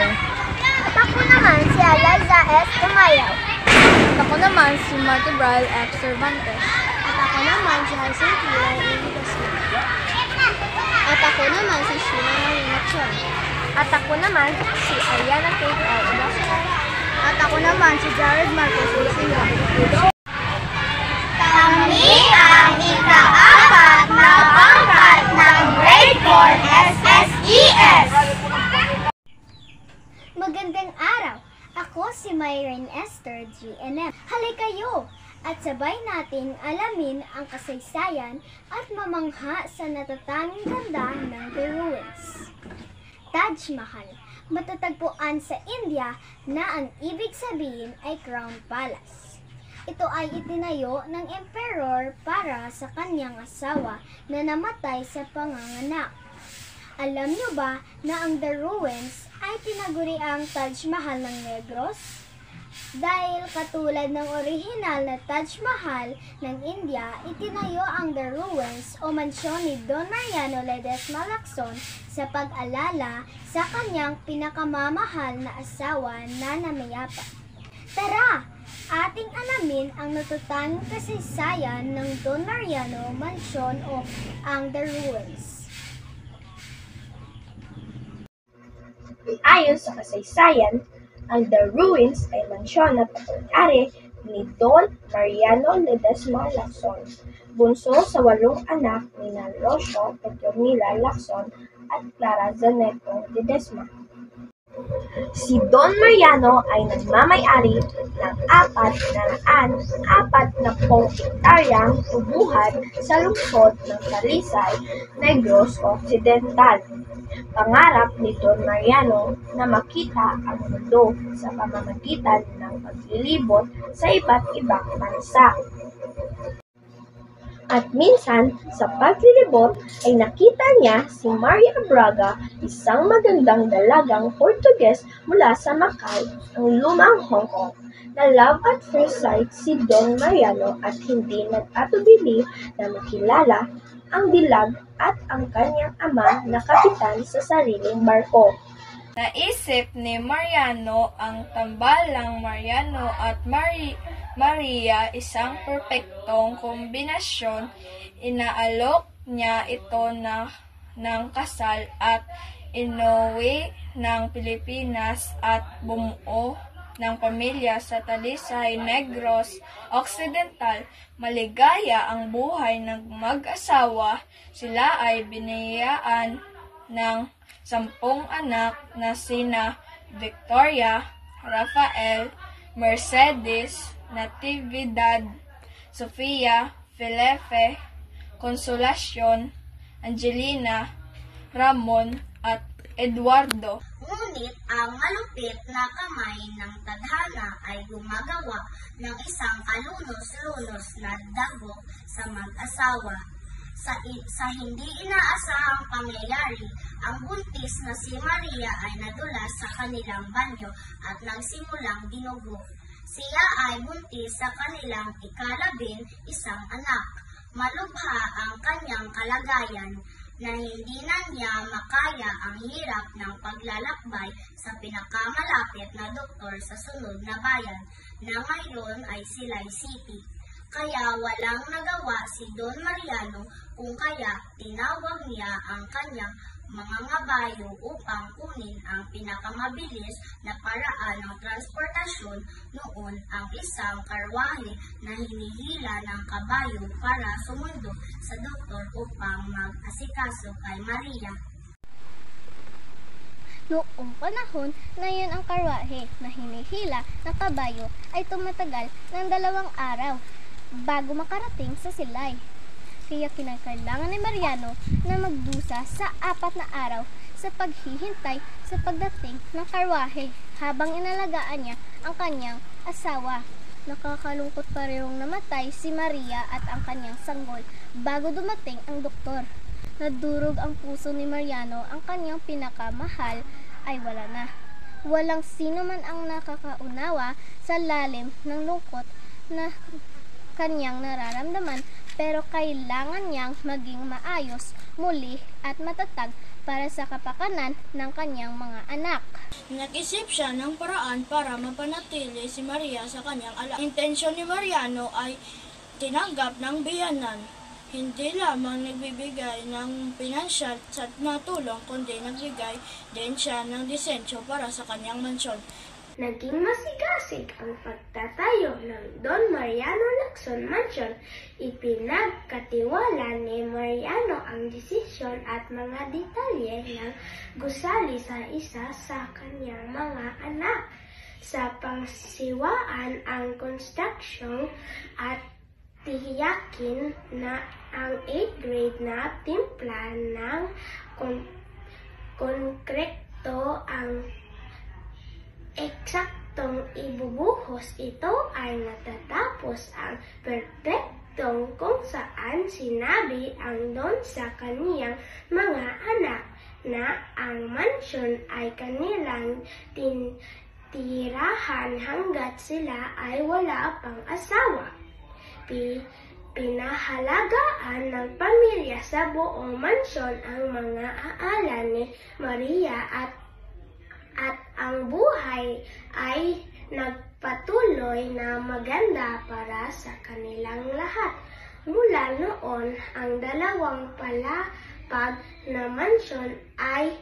Mayaw. At ako naman si Eliza S. Tumayaw. At ako naman si Marty Bral F. Cervantes. At ako naman si Hazel Kila Inigasma. At ako naman si Sheila Marina Chon. At ako naman si Ariana Kate L. Odasco. At ako naman si Jared Marcos Lucia. Kami ang ika-4 na pangkat ng Grade 4 SSES. Magandang araw! Ako si Myron Esther GNM. Halika kayo at sabay nating alamin ang kasaysayan at mamangha sa natatanging ganda ng The Ruins. Taj Mahal, matatagpuan sa India na ang ibig sabihin ay Crown Palace. Ito ay itinayo ng emperor para sa kanyang asawa na namatay sa panganganak. Alam niyo ba na ang The Ruins ay tinaguri ang Taj Mahal ng Negros? Dahil katulad ng orihinal na Taj Mahal ng India, itinayo ang The Ruins o mansyon ni Don Mariano Ledesma Lacson sa pag-alala sa kanyang pinakamamahal na asawa na namayapa. Tara! Ating alamin ang natatanging kasaysayan ng Don Mariano Mansion o ang The Ruins. Ayon sa kasaysayan, ang The Ruins ay mansyon na pag-ari ni Don Mariano Ledesma Lacson, bunso sa 8 anak ni Rocio Petronila Lacson at Clara Zaneto Ledesma. Si Don Mariano ay nagmamay-ari ng 440 hektaryang tubuhan sa lungsod ng Talisay, Negros Occidental. Pangarap ni Don Mariano na makita ang mundo sa pamamagitan ng paglilibot sa iba't ibang bansa. At minsan, sa paglilibot ay nakita niya si Maria Braga, isang magandang dalagang Portuges mula sa Macau, ang lumang Hong Kong. Na love at first sight si Don Mariano at hindi nag-atubili na makilala ang dilag at ang kanyang ama na kapitan sa sariling barko. Naisip ni Mariano ang tambalang Mariano at Maria, isang perpektong kombinasyon. Inaalok niya ito ng kasal at inuwi ng Pilipinas at bumuo ng pamilya sa Talisay, Negros Occidental. Maligaya ang buhay ng mag-asawa. Sila ay biniyayaan ng 10 anak na sina Victoria, Rafael, Mercedes, Natividad, Sofia, Felipe, Consolacion, Angelina, Ramon, at Eduardo. Ngunit ang malupit na kamay ng tadhana ay gumagawa ng isang kalunos-lunos na dagok sa mag-asawa. Sa hindi inaasahang pangyayari, ang buntis na si Maria ay nadulas sa kanilang banyo at nagsimulang dinugo. Siya ay buntis sa kanilang ika-11 anak. Malubha ang kanyang kalagayan na hindi na niya makaya ang hirap ng paglalakbay sa pinakamalapit na doktor sa sunod na bayan na ngayon ay Silay City. Kaya walang nagawa si Don Mariano kung kaya tinawag niya ang kanyang mga ngabayo upang kunin ang pinakamabilis na paraan ng transportasyon noon, ang isang karwahe na hinihila ng kabayo para sumundo sa doktor upang mag-asikaso kay Maria. Noong panahon na yun, ang karwahe na hinihila ng kabayo ay tumatagal ng 2 araw bago makarating sa Silay. Kaya kinakailangan ni Mariano na magdusa sa 4 na araw sa paghihintay sa pagdating ng karwahe habang inalagaan niya ang kanyang asawa. Nakakalungkot parehong namatay si Maria at ang kanyang sanggol bago dumating ang doktor. Nadurog ang puso ni Mariano, ang kanyang pinakamahal ay wala na. Walang sino man ang nakakaunawa sa lalim ng lungkot na kanyang nararamdaman, pero kailangan niyang maging maayos, muli at matatag para sa kapakanan ng kanyang mga anak. Nag-isip siya ng paraan para mapanatili si Maria sa kanyang alaga. Intensyon ni Mariano ay tinanggap ng biyanan. Hindi lamang nagbibigay ng pinansyal na tulong, kundi nagbigay din siya ng disensyo para sa kanyang mansyon. Naging masigasig ang pagtatayo ng Don Mariano Lacson Mansion. Ipinagkatiwala ni Mariano ang desisyon at mga detalye ng gusali sa isa sa kanyang mga anak. Sa pangsiwaan ang construction at tiyakin na ang 8th grade na timpla ng konkreto ang eksaktong ibubuhos. Ito ay natatapos ang perpektong kung saan sinabi ang Don sa kaniyang mga anak na ang mansyon ay kanilang tirahan hanggat sila ay wala pang asawa. Pinahalagaan ng pamilya sa buong mansyon ang mga aala ni Maria at ang buhay ay nagpatuloy na maganda para sa kanilang lahat. Mula noon, ang dalawang palapag na mansyon ay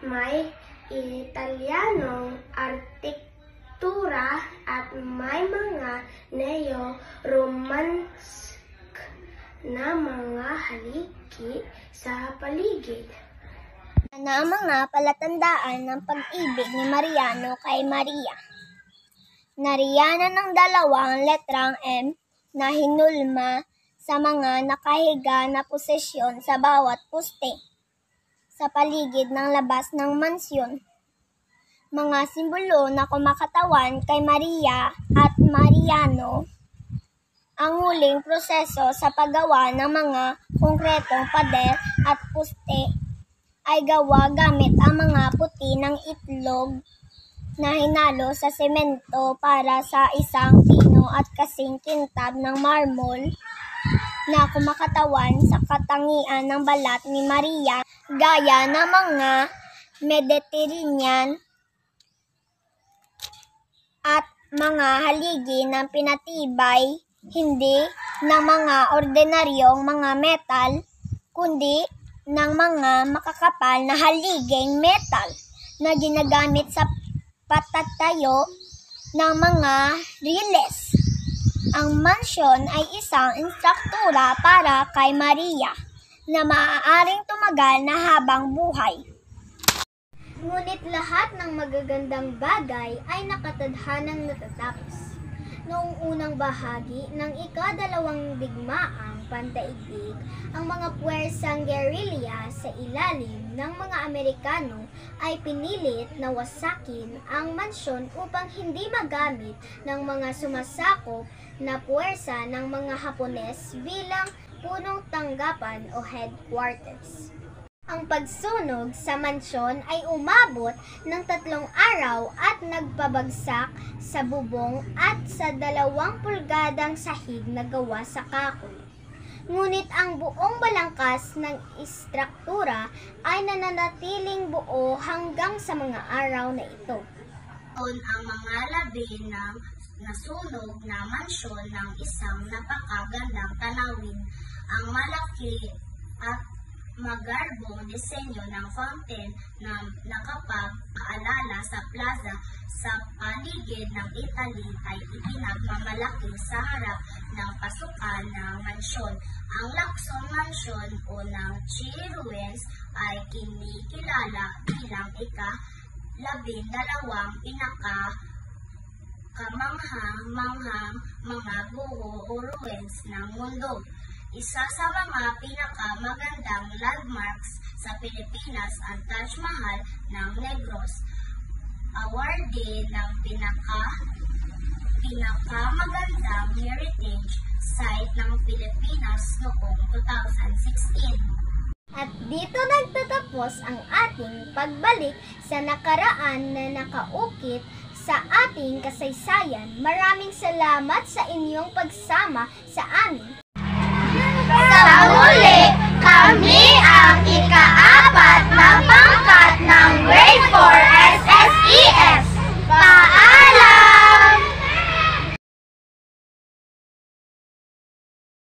may Italianong arkitektura at may mga neo-romantic na mga haligi sa paligid. Na ang mga palatandaan ng pag-ibig ni Mariano kay Maria. Nariyanan ng dalawang letrang M na hinulma sa mga nakahiga na posisyon sa bawat poste sa paligid ng labas ng mansyon. Mga simbolo na kumakatawan kay Maria at Mariano. Ang huling proseso sa paggawa ng mga konkretong pader at poste ay gawa gamit ang mga puti ng itlog na hinalo sa semento para sa isang pino at kasing kintab ng marmol na kumakatawan sa katangian ng balat ni Maria, gaya ng mga Mediterranean at mga haligi ng pinatibay, hindi ng mga ordinaryong mga metal, kundi ng mga makakapal na haliging metal na ginagamit sa patatayo ng mga riles. Ang mansyon ay isang instruktura para kay Maria na maaaring tumagal na habang buhay. Ngunit lahat ng magagandang bagay ay nakatadhanang natatapos. Noong unang bahagi ng ika-2 digmaang pandaigdig, ang mga puwersang guerrilla sa ilalim ng mga Amerikano ay pinilit na wasakin ang mansyon upang hindi magamit ng mga sumasakop na puwersa ng mga Hapones bilang punong tanggapan o headquarters. Ang pagsunog sa mansyon ay umabot ng 3 araw at nagpabagsak sa bubong at sa 2 pulgadang sahig na gawa sa kahoy. Ngunit ang buong balangkas ng istruktura ay nananatiling buo hanggang sa mga araw na ito. Ang mga labi ng nasunog na mansyon ng isang napakagandang tanawin, ang malaki at magarbong disenyo ng fountain na nakapag-aalala sa plaza sa paligid ng Italy ay ipinagmamalaki sa harap ng pasukan ng mansyon. Ang Lacson Mansion o ng Chile Ruins ay kinikilala bilang ika-12 pinaka-kamanghang mga guho o ruins ng mundo. Isa sa mga pinakamagandang landmarks sa Pilipinas ang Taj Mahal ng Negros, awarded ng pinakamagandang heritage site ng Pilipinas noong 2016. At dito nagtatapos ang ating pagbalik sa nakaraan na nakaukit sa ating kasaysayan. Maraming salamat sa inyong pagsama sa amin. Salamat